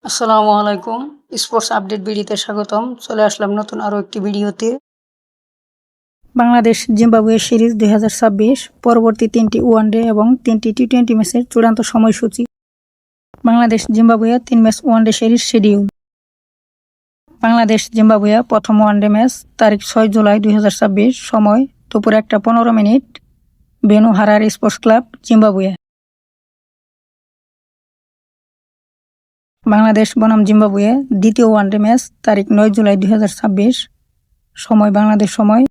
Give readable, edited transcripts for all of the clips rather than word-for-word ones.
আসসালামু আলাইকুম। Sports update ভিডিওতে স্বাগতম। চলে আসলাম নতুন আরও একটি ভিডিওতে। বাংলাদেশ জিম্বাবুয়ে সিরিজ 2026 পরবর্তী 3টি ওয়ানডে এবং 3টি টি-20 ম্যাচের চূড়ান্ত সময়সূচি। Bangladesh Zimbabwe 3 match one day series schedule. Bangladesh Zimbabwe প্রথম ওয়ানডে ম্যাচ তারিখ 6 জুলাই 2026, সময় দুপুর 1:15। Venue Harare sports club, Zimbabwe. Bangladesh বনাম জিম্বাবুয়ে দ্বিতীয় ওয়ানডে ম্যাচ তারিখ 9 জুলাই 2026, সময় বাংলাদেশ সময়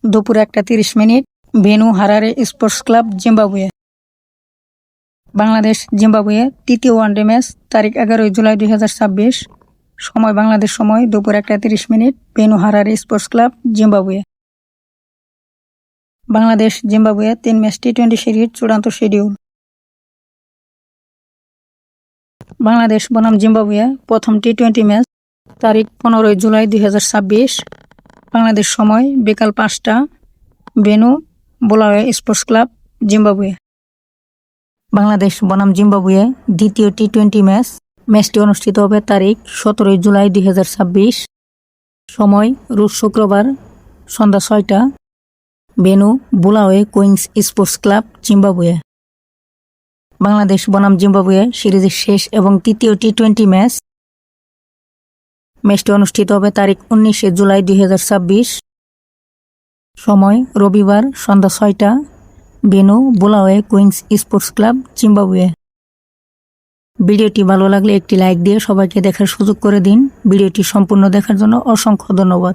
দুপুর 1:30। Venue Harare sports club, Zimbabwe. Bangladesh Zimbabwe তৃতীয় ওয়ানডে ম্যাচ তারিখ 11 জুলাই 2026, সময় বাংলাদেশ সময় দুপুর 1:30। Venue Harare sports club, Zimbabwe. Bangladesh Zimbabwe 3 match টি-20 সিরিজ চূড়ান্ত শিডিউল। বাংলাদেশ বনাম জিম্বাবুয়ে প্রথম টি-20 ম্যাচ তারিখ 15 জুলাই 2026, বাংলাদেশ সময় বিকাল 5টা। Venue Bulawayo sports club, Zimbabwe. Bangladesh বনাম জিম্বাবুয়ে দ্বিতীয় টি-20 ম্যাচটি অনুষ্ঠিত হবে তারিখ 17 জুলাই 2026, সময় রোজ শুক্রবার সন্ধ্যা 6টা। Venue Bulawayo Queens sports club, Zimbabwe. Bangladesh বনাম জিম্বাবুয়ে সিরিজের শেষ এবং তৃতীয় টি-20 ম্যাচটি অনুষ্ঠিত হবে তারিখ 19 জুলাই 2026, সময় রবিবার সন্ধ্যা 6টা। Venue Bulawayo Queens sports club, Zimbabwe. ভিডিওটি ভালো লাগলে একটি লাইক দিয়ে সবাইকে দেখার সুযোগ করে দিন। ভিডিওটি সম্পূর্ণ দেখার জন্য অসংখ্য ধন্যবাদ।